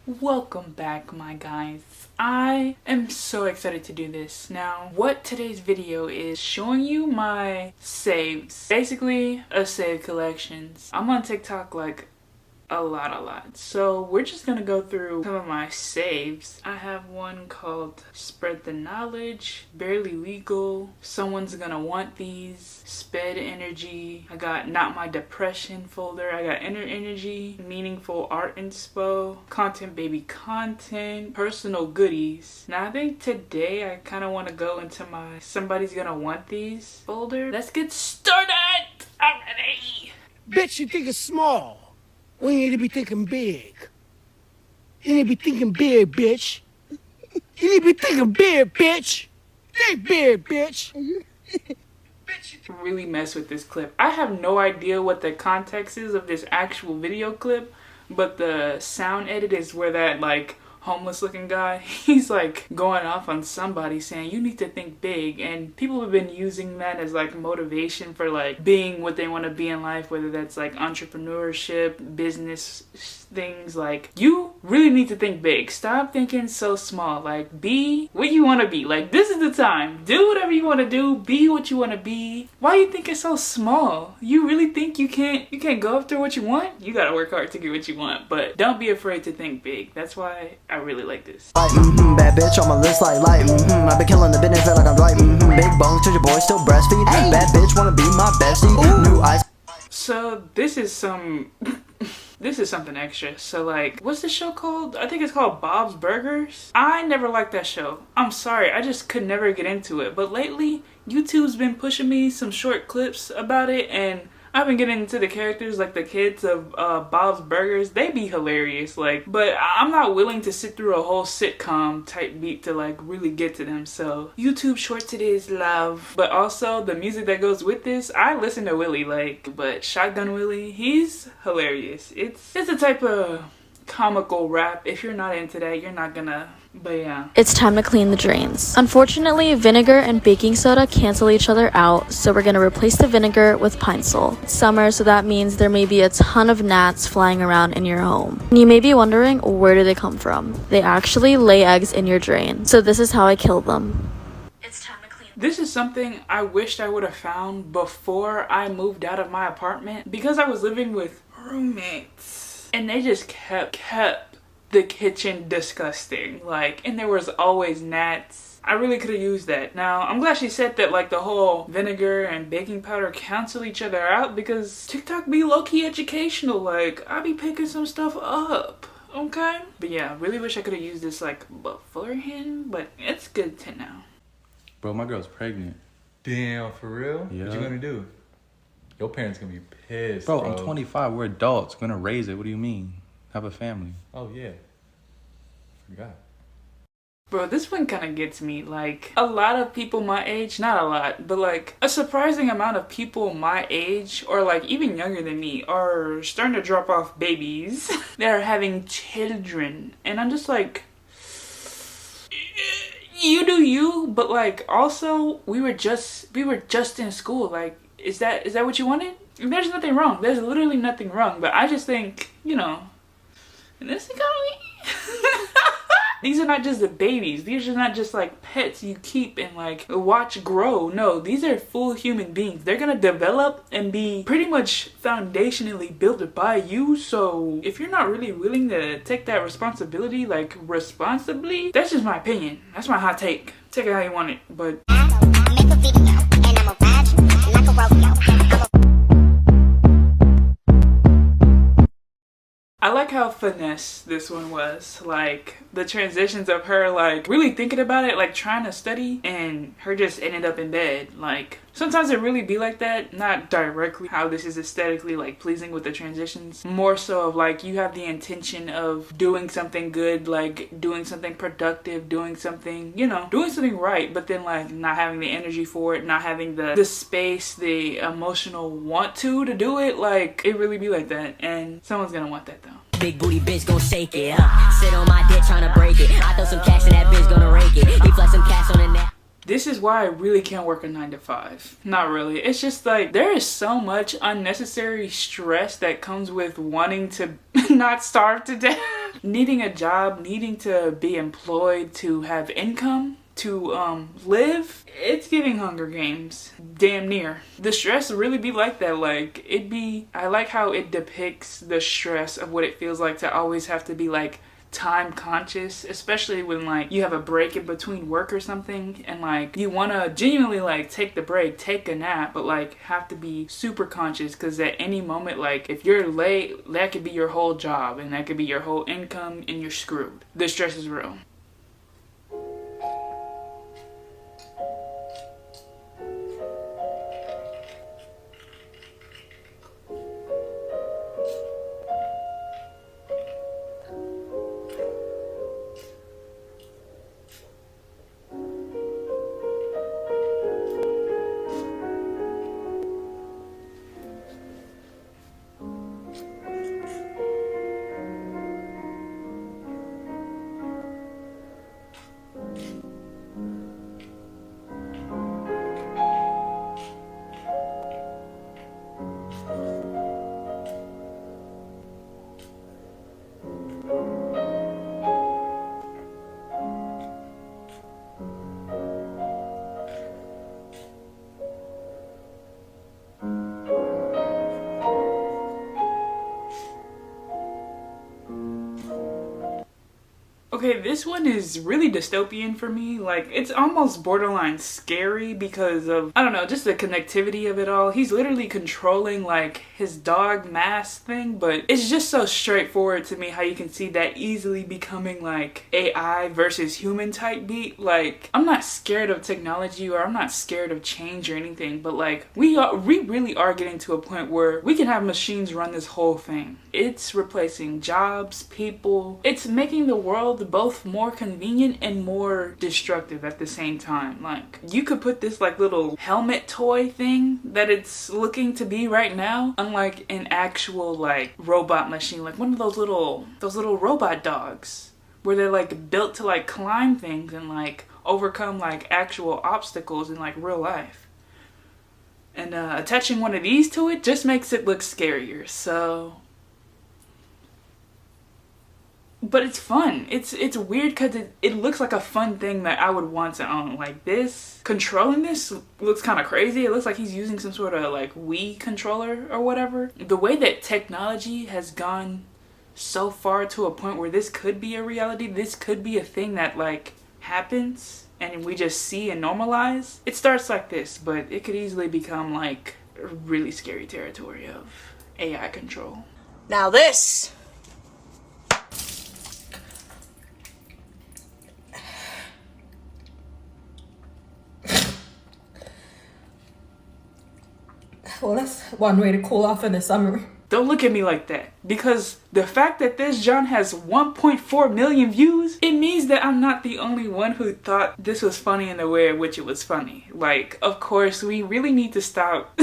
Welcome back, my guys. I am so excited to do this. Now, what today's video is showing you my saves. Basically, a save collections. I'm on TikTok like a lot. So we're just gonna go through some of my saves. I have one called Spread the Knowledge, Barely Legal, Someone's Gonna Want These, Sped Energy. I got Not My Depression folder. I got Inner Energy, Meaningful Art Inspo, Content Baby Content, Personal Goodies. Now I think today I kind of want to go into my Somebody's Gonna Want These folder. Let's get started already. Bitch, you think it's small. We need to be thinking big. You need to be thinking big, bitch. You need to be thinking big, bitch. Think big, bitch. Really mess with this clip. I have no idea what the context is of this actual video clip, but the sound edit is where that like homeless looking guy, he's like going off on somebody saying you need to think big, and people have been using that as like motivation for like being what they want to be in life, whether that's like entrepreneurship, business things. Like, you really need to think big. Stop thinking so small. Like, be what you want to be. Like, this is the time. Do whatever you want to do. Be what you want to be. Why you think it's so small? You really think you can't go after what you want? You gotta work hard to get what you want, but don't be afraid to think big. That's why I really like this. Bad bitch on my list like light. I've been killing the business, feel like I'm right. Big bones, to your boy still breastfeed. Hey. Bad bitch wanna be my bestie. New eyes. So this is something extra. So like, what's the show called? I think it's called Bob's Burgers. I never liked that show. I'm sorry, I just could never get into it. But lately, YouTube's been pushing me some short clips about it, and I've been getting into the characters, like the kids of Bob's Burgers. They be hilarious, like, but I'm not willing to sit through a whole sitcom type beat to like really get to them. So YouTube shorts it is, love. But also the music that goes with this, I listen to Willie, like, but Shotgun Willie, he's hilarious. It's a type of comical rap. If you're not into that, you're not gonna. But yeah. It's time to clean the drains. Unfortunately, vinegar and baking soda cancel each other out, so we're gonna replace the vinegar with Pine Sol. It's summer, so that means there may be a ton of gnats flying around in your home. And you may be wondering, where do they come from? They actually lay eggs in your drain. So this is how I kill them. It's time to clean. This is something I wished I would have found before I moved out of my apartment, because I was living with roommates and they just kept the kitchen disgusting, like, and there was always gnats. I really could have used that. Now, I'm glad she said that like the whole vinegar and baking powder cancel each other out, because TikTok be low-key educational. Like, I be picking some stuff up, okay? But yeah, really wish I could have used this like beforehand, but it's good to know. Bro, my girl's pregnant. Damn, for real? Yeah. What you gonna do? Your parents gonna be pissed, Bro, I'm 25. We're adults. Gonna raise it. What do you mean? Have a family. Oh, yeah. Forgot. Bro, this one kind of gets me. Like, a lot of people my age, not a lot, but like a surprising amount of people my age, or like even younger than me, are starting to drop off babies. They are having children. And I'm just like, you do you, but like also we were just in school. Like, is that what you wanted? There's nothing wrong. There's literally nothing wrong. But I just think, you know, in this economy, these are not just the babies. These are not just like pets you keep and like watch grow. No, these are full human beings. They're gonna develop and be pretty much foundationally built by you. So if you're not really willing to take that responsibility, like responsibly, that's just my opinion. That's my hot take. Take it how you want it, but. I like how finesse this one was. Like, the transitions of her, like, really thinking about it, like, trying to study, and her just ended up in bed. Like, sometimes it really be like that. Not directly how this is aesthetically, like, pleasing with the transitions. More so of, like, you have the intention of doing something good, like, doing something productive, doing something, you know, doing something right, but then, like, not having the energy for it, not having the space, the emotional want to do it. Like, it really be like that, and someone's gonna want that, though. Big booty bitch gon' shake it, sit on my dick tryna break it. I throw some cash and that bitch gonna rake it. He flex some cash on the net. This is why I really can't work a 9 to 5. Not really. It's just like, there is so much unnecessary stress that comes with wanting to not starve to death. Needing a job, needing to be employed, to have income, to live, it's giving Hunger Games. Damn near. The stress really be like that. Like, I like how it depicts the stress of what it feels like to always have to be like time conscious, especially when like you have a break in between work or something and like you want to genuinely like take the break, take a nap, but like have to be super conscious because at any moment, like if you're late, that could be your whole job and that could be your whole income and you're screwed. The stress is real. Okay, this one is really dystopian for me. Like, it's almost borderline scary because of, I don't know, just the connectivity of it all. He's literally controlling, like, his dog mask thing, but it's just so straightforward to me how you can see that easily becoming, like, AI versus human type beat. Like, I'm not scared of technology or I'm not scared of change or anything, but, like, we really are getting to a point where we can have machines run this whole thing. It's replacing jobs, people. It's making the world both more convenient and more destructive at the same time. Like, you could put this like little helmet toy thing that it's looking to be right now, unlike an actual like robot machine, like one of those little robot dogs where they're like built to like climb things and like overcome like actual obstacles in like real life. And attaching one of these to it just makes it look scarier. So, but it's fun. It's weird because it looks like a fun thing that I would want to own. Like this, controlling this looks kind of crazy. It looks like he's using some sort of like Wii controller or whatever. The way that technology has gone so far to a point where this could be a reality, this could be a thing that like happens and we just see and normalize. It starts like this, but it could easily become like a really scary territory of AI control. Now this well, that's one way to cool off in the summer. Don't look at me like that, because the fact that this John has 1.4 million views, it means that I'm not the only one who thought this was funny in the way in which it was funny. Like, of course, we really need to stop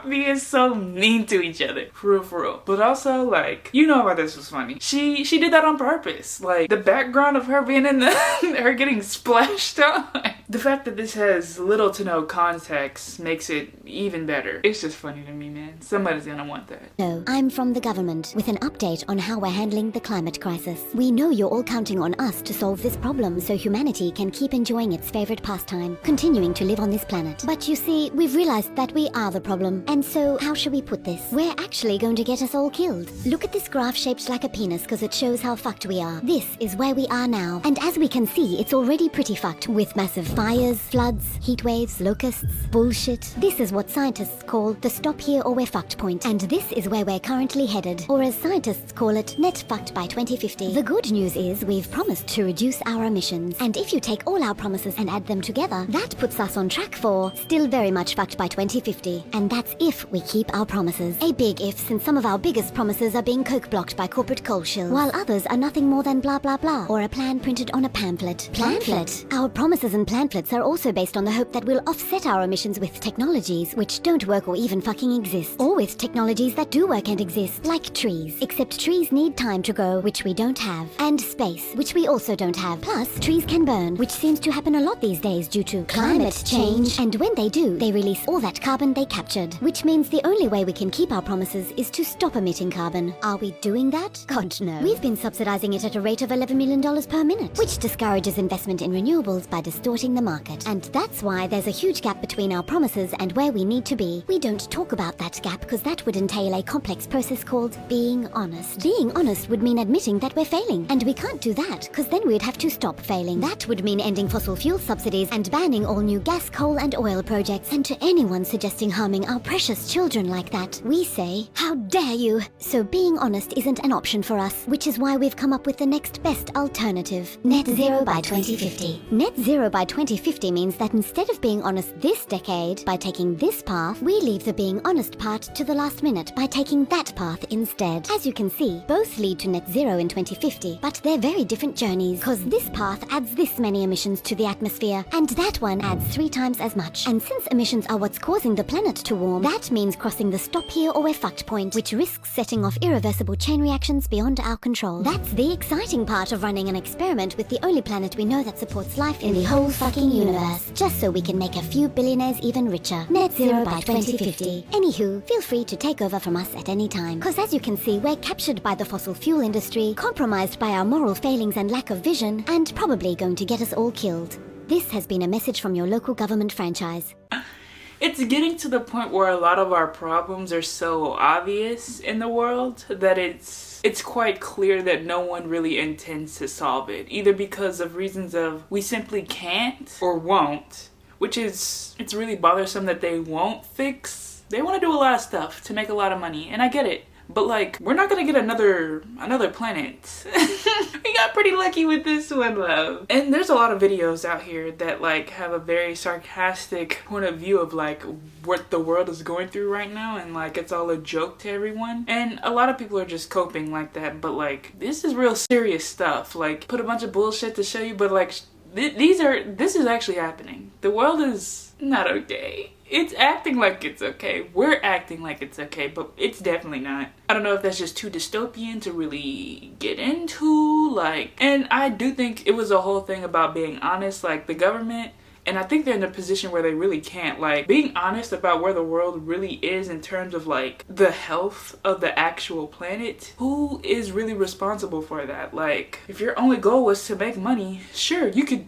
being so mean to each other. For real. But also, like, you know why this was funny. She did that on purpose. Like, the background of her being in the, her getting splashed on. The fact that this has little to no context makes it even better. It's just funny to me, man. Somebody's gonna want that. Hello, I'm from the government with an update on how we're handling the climate crisis. We know you're all counting on us to solve this problem so humanity can keep enjoying its favorite pastime, continuing to live on this planet. But you see, we've realized that we are the problem. And so, how should we put this? We're actually going to get us all killed. Look at this graph shaped like a penis because it shows how fucked we are. This is where we are now. And as we can see, it's already pretty fucked with massive fires, floods, heat waves, locusts, bullshit. This is what scientists call the stop here or we're fucked point. And this is where we're currently headed, or as scientists call it, net fucked by 2050. The good news is we've promised to reduce our emissions, and if you take all our promises and add them together, that puts us on track for still very much fucked by 2050. And that's if we keep our promises. A big if, since some of our biggest promises are being coke-blocked by corporate coal shill, while others are nothing more than blah blah blah, or a plan printed on a pamphlet. Pamphlet? Our promises and pamphlets are also based on the hope that we'll offset our emissions with technologies which don't work or even fucking exist, or with technologies that do work and exist, like like trees, except trees need time to grow, which we don't have, and space, which we also don't have. Plus, trees can burn, which seems to happen a lot these days due to climate change. And when they do, they release all that carbon they captured, which means the only way we can keep our promises is to stop emitting carbon. Are we doing that? God, no. We've been subsidizing it at a rate of $11 million per minute, which discourages investment in renewables by distorting the market. And that's why there's a huge gap between our promises and where we need to be. We don't talk about that gap because that would entail a complex process called being honest. Being honest would mean admitting that we're failing, and we can't do that because then we'd have to stop failing. That would mean ending fossil fuel subsidies and banning all new gas, coal and oil projects. And to anyone suggesting harming our precious children like that, we say, how dare you? So being honest isn't an option for us, which is why we've come up with the next best alternative. Net zero by 2050. Net zero by 2050 means that instead of being honest this decade by taking this path, we leave the being honest part to the last minute by taking that path instead. As you can see, both lead to net zero in 2050, but they're very different journeys, because this path adds this many emissions to the atmosphere, and that one adds 3 times as much. And since emissions are what's causing the planet to warm, that means crossing the stop here or we're fucked point, which risks setting off irreversible chain reactions beyond our control. That's the exciting part of running an experiment with the only planet we know that supports life in the whole fucking universe, just so we can make a few billionaires even richer. Net zero by 2050. Anywho, feel free to take over from us at any time, because as you can see, we're captured by the fossil fuel industry, compromised by our moral failings and lack of vision, and probably going to get us all killed. This has been a message from your local government franchise. It's getting to the point where a lot of our problems are so obvious in the world that it's quite clear that no one really intends to solve it, either because of reasons of we simply can't or won't, which is, it's really bothersome that they won't fix. They want to do a lot of stuff to make a lot of money, and I get it. But like, we're not gonna get another planet. We got pretty lucky with this one, love. And there's a lot of videos out here that like have a very sarcastic point of view of like what the world is going through right now, and like it's all a joke to everyone. And a lot of people are just coping like that, but like this is real serious stuff. Like, put a bunch of bullshit to show you, but like this is actually happening. The world is not okay. It's acting like it's okay. We're acting like it's okay, but it's definitely not. I don't know if that's just too dystopian to really get into, like, and I do think it was a whole thing about being honest, like the government. And I think they're in a position where they really can't, like, being honest about where the world really is in terms of like the health of the actual planet. Who is really responsible for that? Like, if your only goal was to make money, sure, you could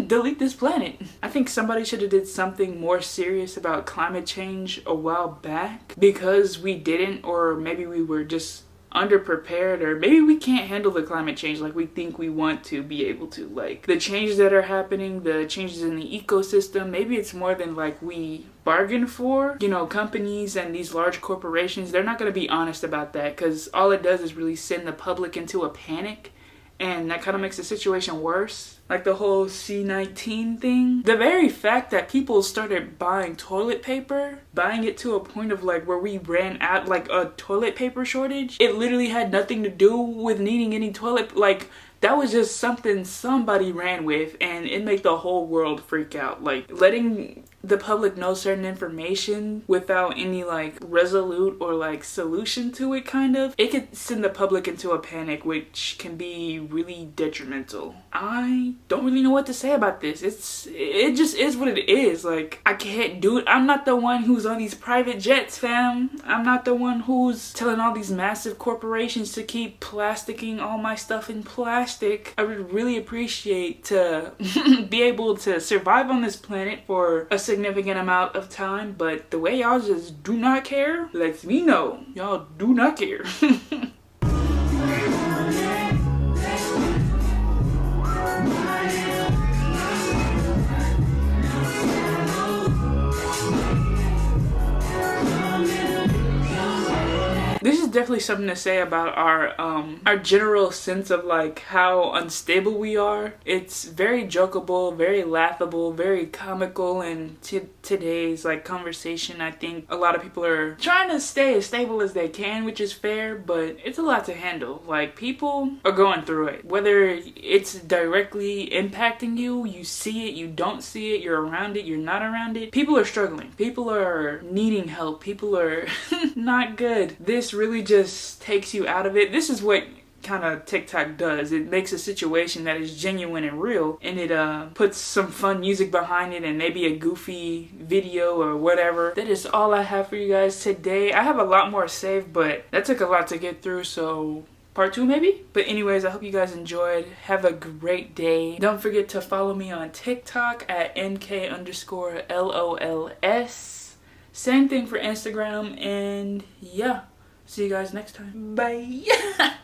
delete this planet. I think somebody should have did something more serious about climate change a while back, because we didn't, or maybe we were just underprepared, or maybe we can't handle the climate change like we think we want to be able to. Like, the changes that are happening, the changes in the ecosystem, maybe it's more than like we bargained for. You know, companies and these large corporations, they're not going to be honest about that, because all it does is really send the public into a panic, and that kind of makes the situation worse. Like the whole C-19 thing. The very fact that people started buying toilet paper, buying it to a point of like where we ran out, like a toilet paper shortage. It literally had nothing to do with needing any toilet, like that was just something somebody ran with, and it made the whole world freak out. Like, letting the public know certain information without any like resolute or like solution to it, kind of, it could send the public into a panic, which can be really detrimental. I don't really know what to say about this. It just is what it is. Like, I can't do it. I'm not the one who's on these private jets, fam. I'm not the one who's telling all these massive corporations to keep plasticking all my stuff in plastic. I would really appreciate to be able to survive on this planet for a significant amount of time, but the way y'all just do not care lets me know y'all do not care. This is definitely something to say about our general sense of like how unstable we are. It's very jokeable, very laughable, very comical, and today's like conversation, I think a lot of people are trying to stay as stable as they can, which is fair, but it's a lot to handle. Like, people are going through it, whether it's directly impacting you, you see it, you don't see it, you're around it, you're not around it. People are struggling, people are needing help, people are not good. This really just just takes you out of it. This is what kind of TikTok does. It makes a situation that is genuine and real, and it puts some fun music behind it and maybe a goofy video or whatever. That is all I have for you guys today. I have a lot more saved, but that took a lot to get through, so part 2 maybe? But anyways, I hope you guys enjoyed. Have a great day. Don't forget to follow me on TikTok at NK_LOLS. Same thing for Instagram, and yeah. See you guys next time. Bye.